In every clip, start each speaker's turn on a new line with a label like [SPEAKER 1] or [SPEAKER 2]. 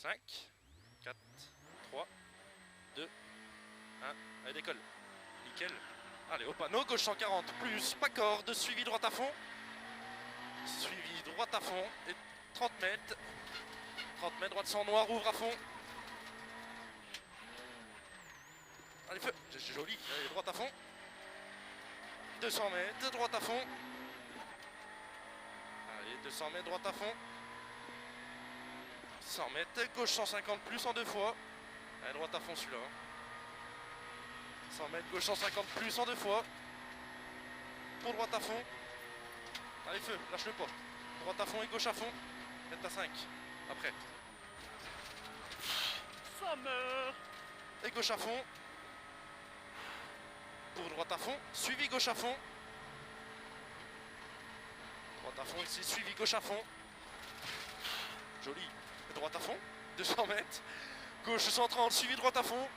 [SPEAKER 1] 5, 4, 3, 2, 1. Allez, décolle. Nickel. Allez, au panneau, gauche 140, plus pas corde, suivi droite à fond. Suivi droite à fond et 30 mètres. 30 mètres, droite sans noir, ouvre à fond. Allez, feu, c'est joli. Allez, droite à fond. 200 mètres, droite à fond. Allez, 200 mètres, droite à fond. 100 mètres, gauche 150 plus en 2 fois. Allez, droite à fond celui-là. 100 mètres, gauche 150 plus en 2 fois. Pour droite à fond. Allez, feu, lâche-le pas. Droite à fond et gauche à fond. Mètre à 5. Après.
[SPEAKER 2] Ça meurt.
[SPEAKER 1] Et gauche à fond. Pour droite à fond. Suivi gauche à fond. Droite à fond ici. Suivi gauche à fond. Joli. Et droite à fond. 200 mètres. Gauche 130. Suivi droite à fond.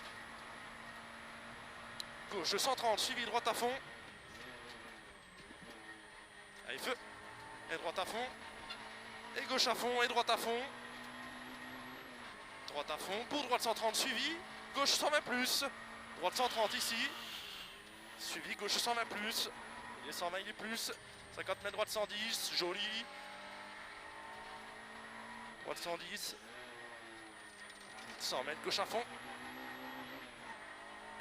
[SPEAKER 1] Gauche 130. Suivi droite à fond. Allez, feu. Et droite à fond. Et gauche à fond. Et droite à fond. Droite à fond. Pour droite 130. Suivi. Gauche 120 plus. Droite 130 ici. Suivi. Gauche 120 plus. Il est 120, il est plus. 50 mètres. Droite 110. Joli. Droite 110. 100 mètres. Gauche à fond.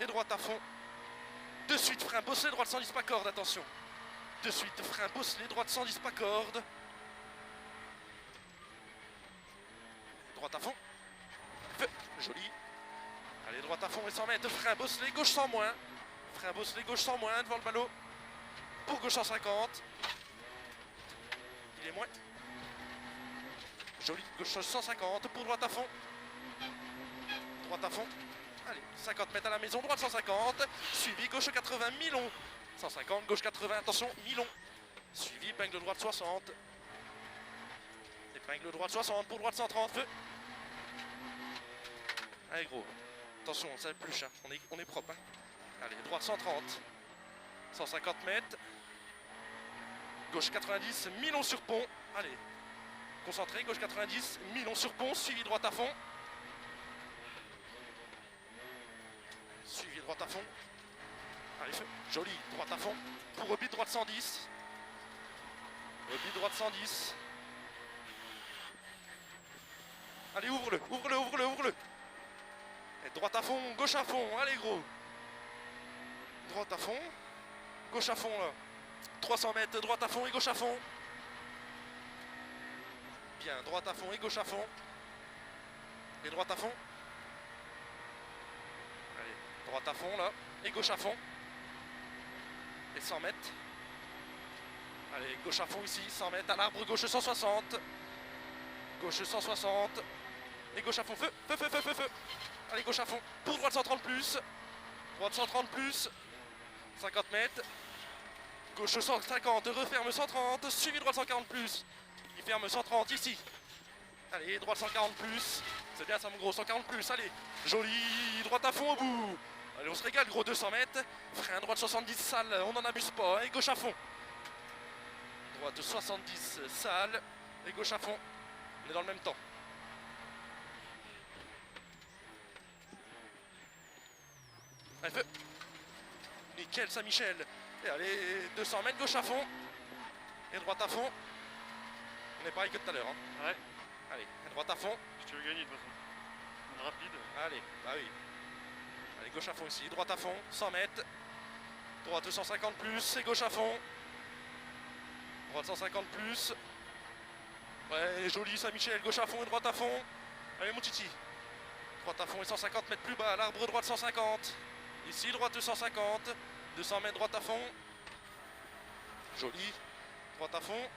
[SPEAKER 1] Et droite à fond. De suite. Frein bosselé. Droite 110 pas corde. Attention. De suite, frein bosselé, droite 110 pas corde. Droite à fond. Feu. Joli. Allez, droite à fond et 100 mètres. Frein bosselé, gauche 100 moins. Frein bosselé, gauche 100 moins devant le ballot. Pour gauche 150. Il est moins. Joli. Gauche 150. Pour droite à fond. Droite à fond. Allez, 50 mètres à la maison. Droite 150. Suivi, gauche 80. Milon. 150, gauche 80, attention, Milon. Suivi, épingle droite 60. Épingle droite 60, pour droite 130, feu. Allez gros, attention, ça épluche, hein. On est propre. Hein. Allez, droite 130. 150 mètres. Gauche 90, Milon sur pont. Allez, concentré, gauche 90, Milon sur pont, suivi droite à fond. Suivi droite à fond. Allez, feu. Joli, droite à fond. Pour rebit, droite 110. Rebit, droite 110. Allez, ouvre-le, ouvre-le, ouvre-le, ouvre-le. Et droite à fond, gauche à fond. Allez, gros. Droite à fond. Gauche à fond, là. 300 mètres, droite à fond et gauche à fond. Bien, droite à fond et gauche à fond. Et droite à fond. Allez, droite à fond, là. Et gauche à fond. Et 100 mètres. Allez, gauche à fond ici, 100 mètres à l'arbre, gauche 160. Gauche 160. Et gauche à fond, feu, feu, feu, feu, feu, feu. Allez, gauche à fond, pour droite 130 plus. Droite 130 plus. 50 mètres. Gauche 150, referme 130. Suivi droite 140 plus. Il ferme 130 ici. Allez, droite 140 plus. C'est bien ça mon gros, 140 plus, allez. Joli, droite à fond au bout. Allez, on se régale, gros, 200 mètres. Frein droite 70, sale, on n'en abuse pas. Et gauche à fond. Droite 70, sale. Et gauche à fond. On est dans le même temps. Allez, feu. Nickel, Saint-Michel. Et allez, 200 mètres, gauche à fond. Et droite à fond. On est pareil que tout à l'heure. Hein.
[SPEAKER 2] Ouais.
[SPEAKER 1] Allez, droite à fond.
[SPEAKER 2] Si tu veux gagner de toute façon. On est rapide.
[SPEAKER 1] Allez, bah oui. Allez, gauche à fond ici, droite à fond, 100 mètres. Droite 150 plus, et gauche à fond. Droite 150 plus. Ouais, joli Saint-Michel, gauche à fond et droite à fond. Allez mon titi. Droite à fond et 150 mètres plus bas, l'arbre droite 150. Ici, droite 150. 200 mètres, droite à fond. Joli. Droite à fond.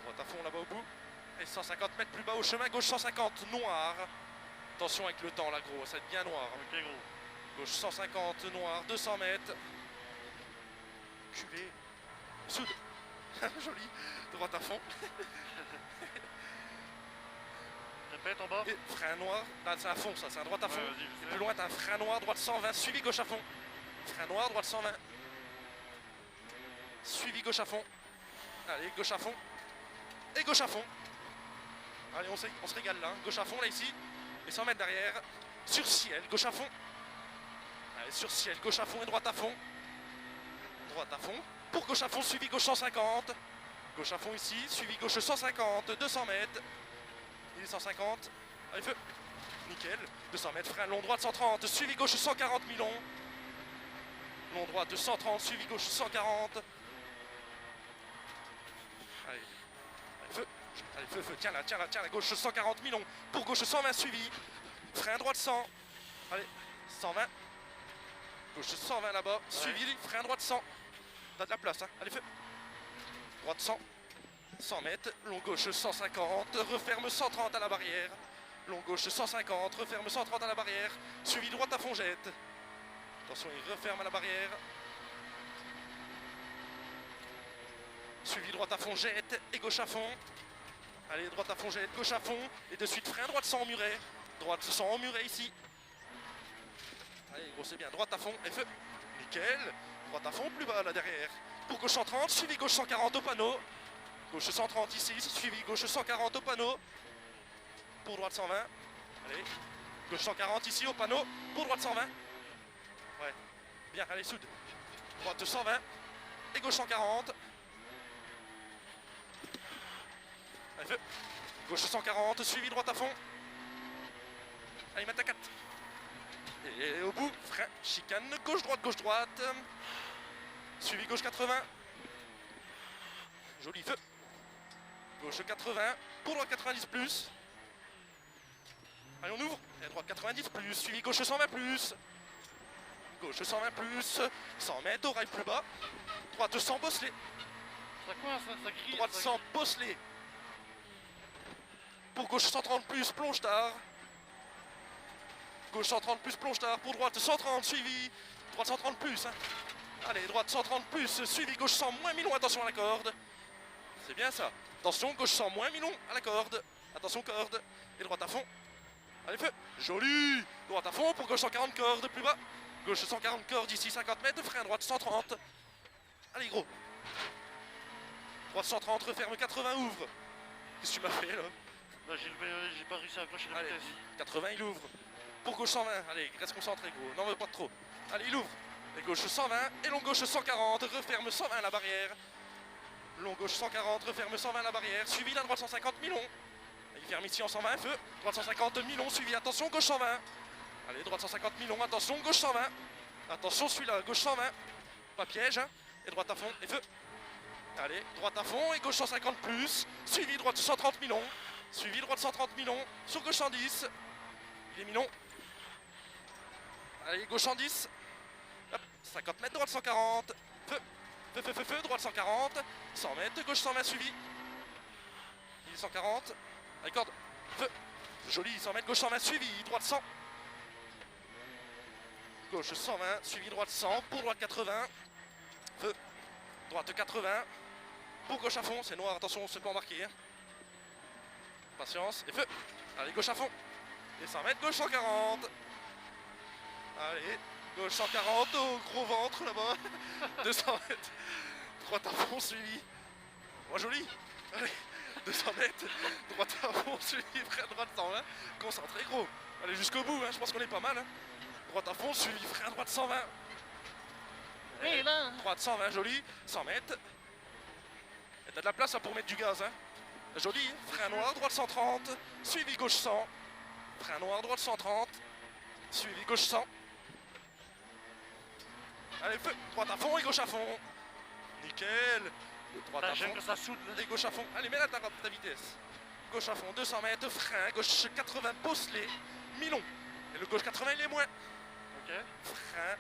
[SPEAKER 1] Droite à fond là-bas au bout. Et 150 mètres plus bas au chemin, gauche 150, noir. Attention avec le temps là gros, ça va être bien noir.
[SPEAKER 2] Ok gros.
[SPEAKER 1] Gauche 150, noir, 200 mètres. Culé. Soude. Joli. Droite à fond.
[SPEAKER 2] Répète en bas.
[SPEAKER 1] Et frein noir. Là c'est à fond ça, c'est un droite à fond.
[SPEAKER 2] Ouais, vas-y, je sais.
[SPEAKER 1] Plus loin t'as un frein noir, droite 120, suivi gauche à fond. Frein noir, droite 120. Suivi gauche à fond. Allez, gauche à fond. Et gauche à fond. Allez, on se régale là. Gauche à fond là ici. Et 100 mètres derrière. Sur ciel, gauche à fond. Allez, sur ciel, gauche à fond et droite à fond. Droite à fond. Pour gauche à fond, suivi gauche 150. Gauche à fond ici, suivi gauche 150, 200 mètres. Il est 150. Allez, feu. Nickel. 200 mètres, frein long droite 130, suivi gauche 140 mi-long. Long droite 130, suivi gauche 140. Allez. Allez, feu. Allez, feu, feu. Tiens là, gauche 140 mi-long. Pour gauche 120 suivi. Frein droite 100. Allez, 120. Gauche 120 là-bas. Ouais. Suivi, frein droite 100. T'as de la place, hein. Allez, feu. Droite 100. 100 mètres. Long gauche 150. Referme 130 à la barrière. Long gauche 150. Referme 130 à la barrière. Suivi droite à fond, jette. Attention, il referme à la barrière. Suivi droite à fond, jette. Et gauche à fond. Allez, droite à fond, jette. Gauche à fond. Et de suite, frein droite 100 au muret. Droite 100 au muret ici. Allez, gros, c'est bien. Droite à fond. Et feu. Nickel. Droite à fond, plus bas là derrière. Pour gauche 130, suivi gauche 140 au panneau. Gauche 130 ici, suivi gauche 140 au panneau. Pour droite 120. Allez. Gauche 140 ici au panneau. Pour droite 120. Ouais. Bien, allez, soude. Droite 120. Et gauche 140. Allez, feu. Gauche 140, suivi droite à fond. Allez, mètre à 4. Et au bout, frein, chicane, gauche droite. Suivi gauche 80. Joli feu. Gauche 80. Pour droite 90 plus. Allez, on ouvre. Et droite 90 plus. Suivi gauche 120 plus. Gauche 120 plus. 100 mètres, au rail plus bas. Droite 100 bosselé.
[SPEAKER 2] Ça coince, ça crie.
[SPEAKER 1] Droite 100 bosselé. Pour gauche 130 plus, plonge tard. Gauche 130 plus, plonge tard. Pour droite 130, suivi. Droite 130 plus. Hein. Allez, droite 130 plus, suivi gauche 100 moins mi-long, attention à la corde. C'est bien ça. Attention, gauche 100 moins mi-long à la corde. Attention, corde. Et droite à fond. Allez, feu. Joli. Droite à fond pour gauche 140 corde, plus bas. Gauche 140 corde ici, 50 mètres. Frein droite 130. Allez, gros. Droite 130, referme 80, ouvre. Qu'est-ce que tu m'as fait là?
[SPEAKER 2] Bah, j'ai pas réussi à accrocher la vitesse.
[SPEAKER 1] 80, il ouvre. Pour gauche 120. Allez, reste concentré, gros. N'en veux pas trop. Allez, il ouvre. Et gauche 120 et long gauche 140, referme 120 à la barrière. Long gauche 140, referme 120 à la barrière, suivi la droite 150 mi-long. Il ferme ici en 120, feu. Droite 150 mi-long, suivi, attention, gauche 120. Allez, droite 150 mi-long, attention, gauche 120. Attention, celui-là, gauche 120. Pas piège, hein. Et droite à fond, et feu. Allez, droite à fond et gauche 150 plus. Suivi, droite 130 mi-long. Suivi, droite 130 mi-long. Sur gauche 110. Il est mi-long. Allez, gauche 110. Hop, 50 mètres, droite 140. Feu, droite 140. 100 mètres, gauche 120 suivi. Il est 140. Allez, corde. Feu. Joli, 100 mètres, gauche 120 suivi. Droite 100. Gauche 120, suivi droite 100. Pour droite 80. Feu. Droite 80. Pour gauche à fond, c'est noir, attention, c'est pas embarqué. Hein. Patience. Et feu. Allez, gauche à fond. Et 100 mètres, gauche 140. Allez. Gauche 140 au gros ventre là-bas. 200 mètres. Droite à fond suivi. Oh, joli. Allez. 200 mètres. Droite à fond suivi. Frein droite 120. Concentré gros. Allez jusqu'au bout. Hein. Je pense qu'on est pas mal. Hein. Droite à fond suivi. Frein droite 120.
[SPEAKER 2] Et là.
[SPEAKER 1] Droite 120. Joli. 100 mètres. Et t'as de la place là, pour mettre du gaz. Hein. Joli. Frein noir. Droite 130. Suivi gauche 100. Frein noir. Droite 130. Suivi gauche 100. Allez, feu, droite à fond et gauche à fond. Nickel. Droite à fond.
[SPEAKER 2] Que ça soude.
[SPEAKER 1] Et gauche à fond. Allez, mets là ta vitesse. Gauche à fond, 200 mètres, frein. Gauche 80, bosselé, mi-long. Et le gauche 80, il est moins.
[SPEAKER 2] Ok.
[SPEAKER 1] Frein.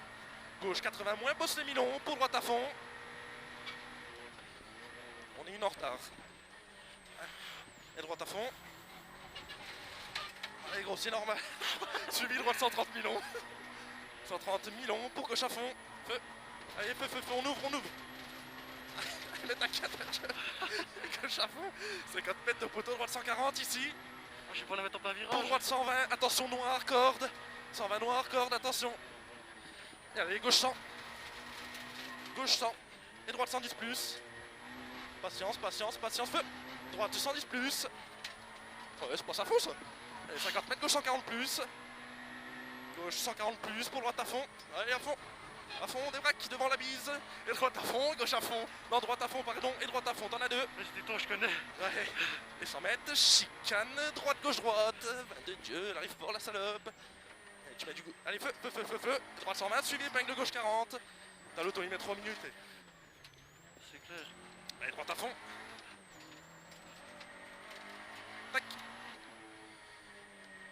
[SPEAKER 1] Gauche 80, moins, bosselé, mi-long. Pour droite à fond. On est une en retard. Et droite à fond. Allez, gros, c'est normal. Suivi droite 130 mi-long. 130 mi-long pour gauche à fond. Feu. Allez, feu, on ouvre. Mètre à 4. Gauche à fond. 50 mètres de poteau, droite 140 ici.
[SPEAKER 2] J'ai pas la mettre en plein virage.
[SPEAKER 1] Pour droite 120, attention noir, corde. 120 noir, corde, attention. Et allez, gauche 100. Gauche 100. Et droite 110 plus. Patience, feu. Droite 110 plus. Ouais, c'est pas sa fausse. Allez, 50 mètres, gauche 140 plus. Gauche 140 plus, pour droite à fond. Allez, à fond. À fond, des braques devant la bise. Et droite à fond, gauche à fond. Non, droite à fond, pardon, et droite à fond. T'en as deux.
[SPEAKER 2] Mais c'est toi, je connais.
[SPEAKER 1] Ouais. Et 100 mètres, chicane, droite, gauche, droite. De Dieu, elle arrive fort la salope. Et tu mets du goût. Allez, feu, feu, feu, feu, feu. Droite 120, suivi, épingle gauche 40. T'as l'auto, il met 3 minutes.
[SPEAKER 2] C'est clair.
[SPEAKER 1] Allez, droite à fond. Tac.